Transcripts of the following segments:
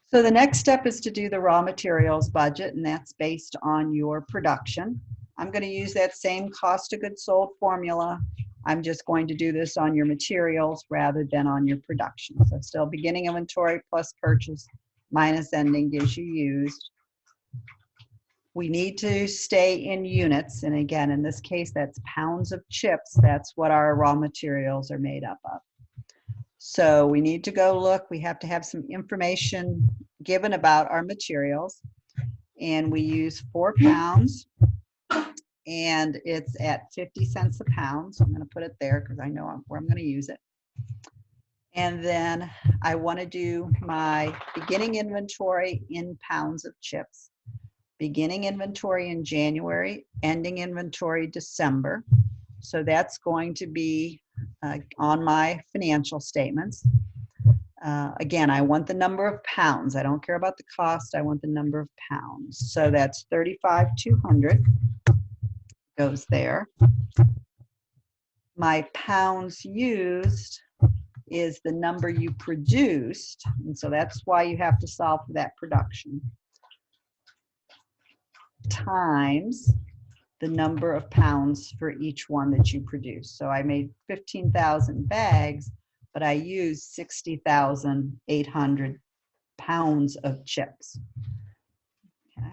So the next step is to do the raw materials budget, and that's based on your production. I'm going to use that same cost of goods sold formula. I'm just going to do this on your materials rather than on your production. So still beginning inventory plus purchase minus ending gives you used. We need to stay in units, and again, in this case, that's pounds of chips. That's what our raw materials are made up of. So we need to go look. We have to have some information given about our materials, and we use 4 pounds, and it's at 50 cents a pound. So I'm going to put it there because I know where I'm going to use it. And then I want to do my beginning inventory in pounds of chips. Beginning inventory in January, ending inventory December. So that's going to be on my financial statements. Again, I want the number of pounds. I don't care about the cost. I want the number of pounds. So that's 35,200 goes there. My pounds used is the number you produced. And so that's why you have to solve for that production. Times the number of pounds for each one that you produce. So I made 15,000 bags, but I used 60,800 pounds of chips. Okay.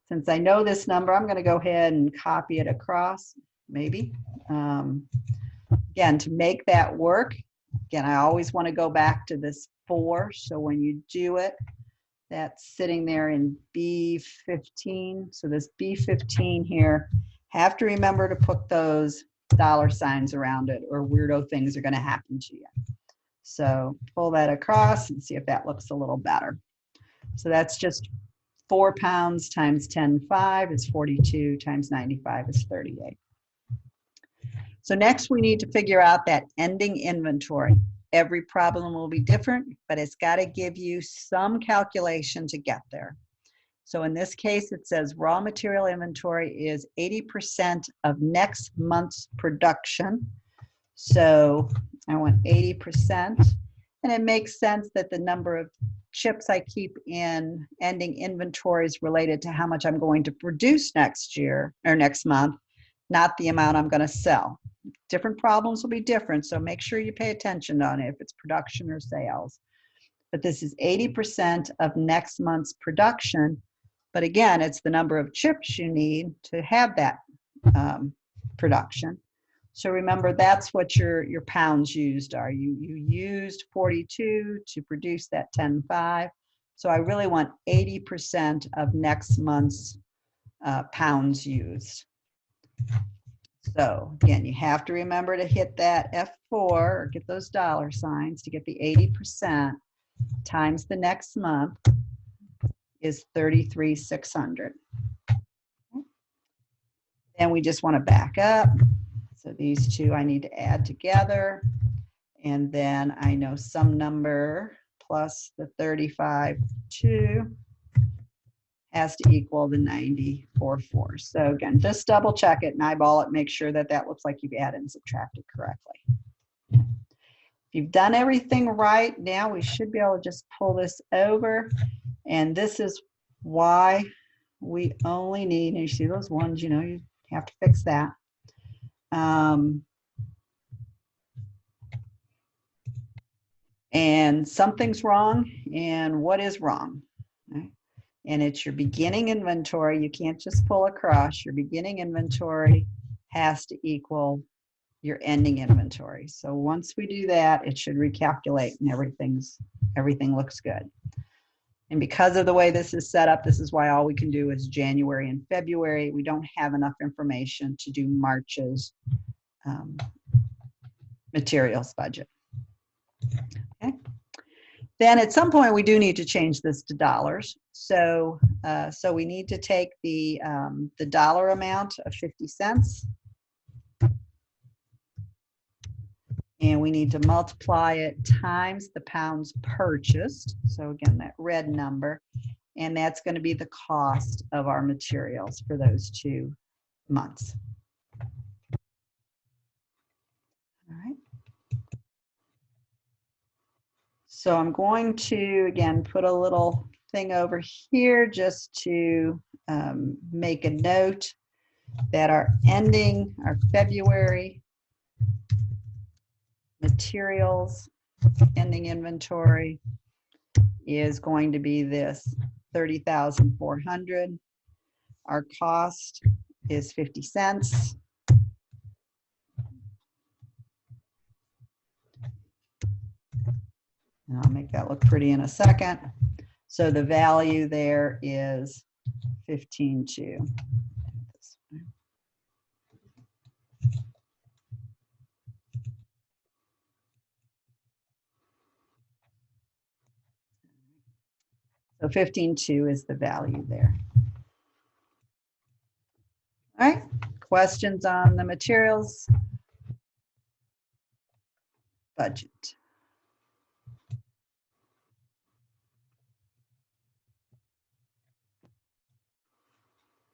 Since I know this number, I'm going to go ahead and copy it across, maybe. Again, to make that work, again, I always want to go back to this 4. So when you do it, that's sitting there in B15. So this B15 here, have to remember to put those dollar signs around it or weirdo things are going to happen to you. So pull that across and see if that looks a little better. So that's just 4 pounds times 10.5 is 42 times 95 is 38. So next we need to figure out that ending inventory. Every problem will be different, but it's got to give you some calculation to get there. So in this case, it says raw material inventory is 80% of next month's production. So I want 80%, and it makes sense that the number of chips I keep in ending inventory is related to how much I'm going to produce next year or next month, not the amount I'm going to sell. Different problems will be different, so make sure you pay attention on it if it's production or sales. But this is 80% of next month's production. But again, it's the number of chips you need to have that production. So remember, that's what your pounds used are. You used 42 to produce that 10.5. So I really want 80% of next month's pounds used. So again, you have to remember to hit that F4 or get those dollar signs to get the 80% times the next month is 33,600. Then we just want to back up. So these two I need to add together. And then I know some number plus the 35,2 has to equal the 94.4. So again, just double check it and eyeball it, make sure that that looks like you've added and subtracted correctly. If you've done everything right, now we should be able to just pull this over. And this is why we only need, and you see those ones, you know, you have to fix that. And something's wrong, and what is wrong? Right? And it's your beginning inventory. You can't just pull across. Your beginning inventory has to equal your ending inventory. So once we do that, it should recalculate and everything looks good. And because of the way this is set up, this is why all we can do is January and February. We don't have enough information to do March's materials budget. Okay. Then at some point we do need to change this to dollars. So we need to take the dollar amount of 50 cents and we need to multiply it times the pounds purchased. So again, that red number, and that's going to be the cost of our materials for those 2 months. All right. So I'm going to, again, put a little thing over here just to make a note that our February materials ending inventory is going to be this 30,400. Our cost is 50 cents. And I'll make that look pretty in a second. So the value there is 15.2. So 15.2 is the value there. All right, questions on the materials budget?